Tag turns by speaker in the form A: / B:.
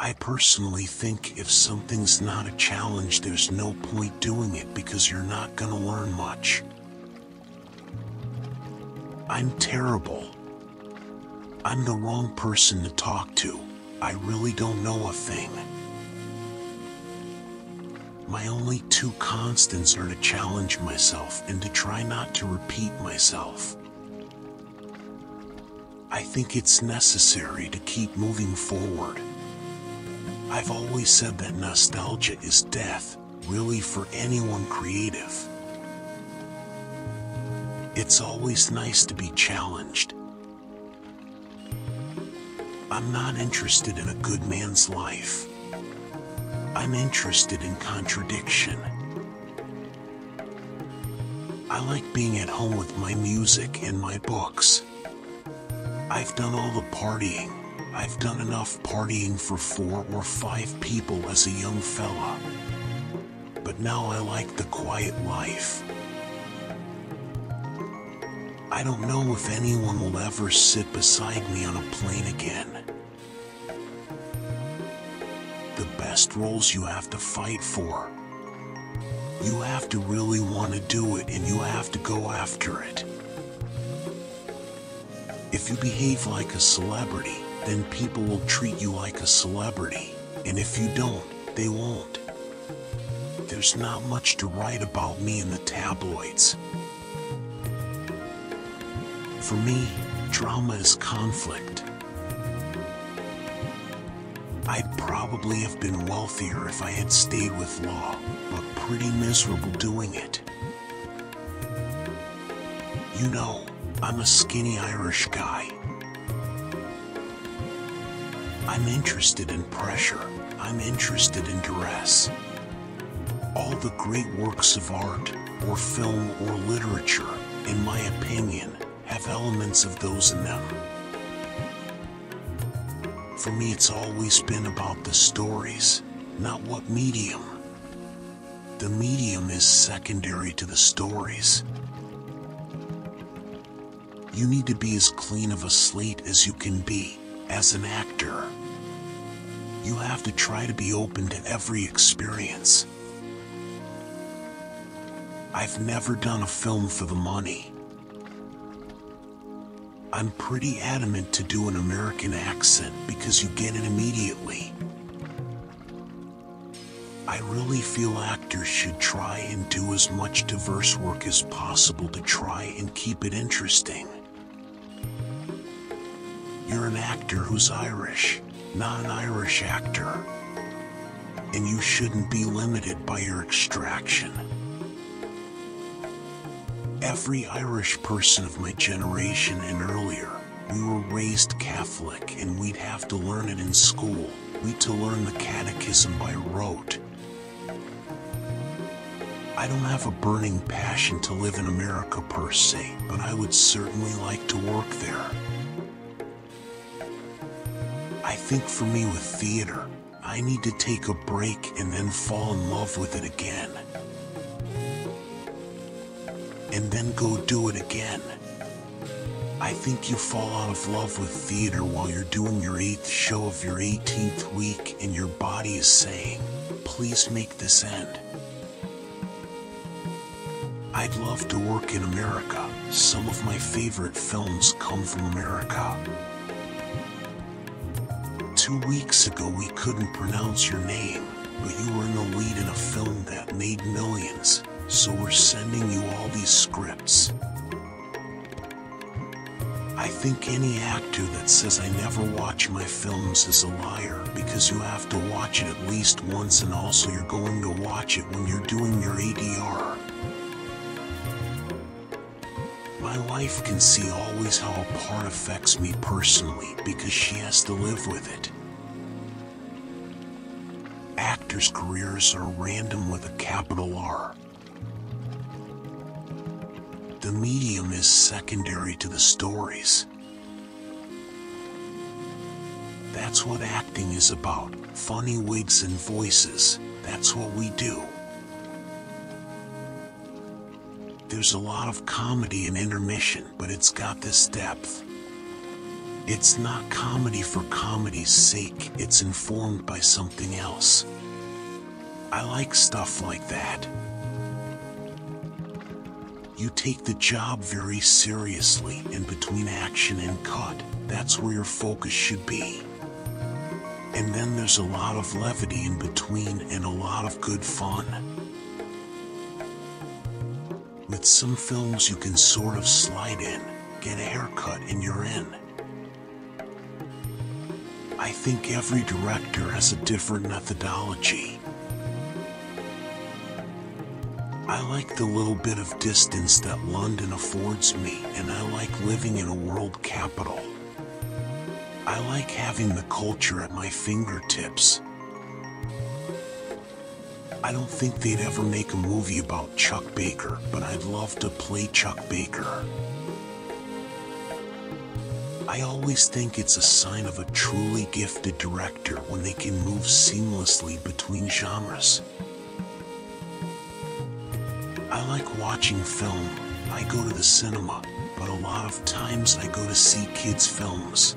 A: I personally think if something's not a challenge, there's no point doing it because you're not gonna learn much. I'm terrible. I'm the wrong person to talk to. I really don't know a thing. My only two constants are to challenge myself and to try not to repeat myself. I think it's necessary to keep moving forward. I've always said that nostalgia is death, really, for anyone creative. It's always nice to be challenged. I'm not interested in a good man's life. I'm interested in contradiction. I like being at home with my music and my books. I've done all the partying. I've done enough partying for 4 or 5 people as a young fella. But now I like the quiet life. I don't know if anyone will ever sit beside me on a plane again. The best roles you have to fight for. You have to really want to do it, and you have to go after it. If you behave like a celebrity, then people will treat you like a celebrity, and if you don't, they won't. There's not much to write about me in the tabloids. For me, drama is conflict. I'd probably have been wealthier if I had stayed with law, but pretty miserable doing it. You know, I'm a skinny Irish guy. I'm interested in pressure. I'm interested in duress. All the great works of art, or film, or literature, in my opinion, have elements of those in them. For me, it's always been about the stories, not what medium. The medium is secondary to the stories. You need to be as clean of a slate as you can be, as an actor. You have to try to be open to every experience. I've never done a film for the money. I'm pretty adamant to do an American accent because you get it immediately. I really feel actors should try and do as much diverse work as possible to try and keep it interesting. You're an actor who's Irish, not an Irish actor. And you shouldn't be limited by your extraction. Every Irish person of my generation and earlier, we were raised Catholic and we'd have to learn it in school. We'd to learn the catechism by rote. I don't have a burning passion to live in America per se, but I would certainly like to work there. I think for me with theater, I need to take a break and then fall in love with it again. And then go do it again. I think you fall out of love with theater while you're doing your 8th show of your 18th week and your body is saying, please make this end. I'd love to work in America. Some of my favorite films come from America. 2 weeks ago we couldn't pronounce your name, but you were in the lead in a film that made millions. So we're sending you all these scripts. I think any actor that says I never watch my films is a liar, because you have to watch it at least once, and also you're going to watch it when you're doing your ADR. My wife can see always how a part affects me personally because she has to live with it. Actors' careers are random with a capital R. The medium is secondary to the stories. That's what acting is about. Funny wigs and voices. That's what we do. There's a lot of comedy in intermission, but it's got this depth. It's not comedy for comedy's sake, it's informed by something else. I like stuff like that. You take the job very seriously, and between action and cut, that's where your focus should be. And then there's a lot of levity in between and a lot of good fun. With some films you can sort of slide in, get a haircut and you're in. I think every director has a different methodology. I like the little bit of distance that London affords me, and I like living in a world capital. I like having the culture at my fingertips. I don't think they'd ever make a movie about Chuck Baker, but I'd love to play Chuck Baker. I always think it's a sign of a truly gifted director when they can move seamlessly between genres. I like watching film. I go to the cinema, but a lot of times I go to see kids' films.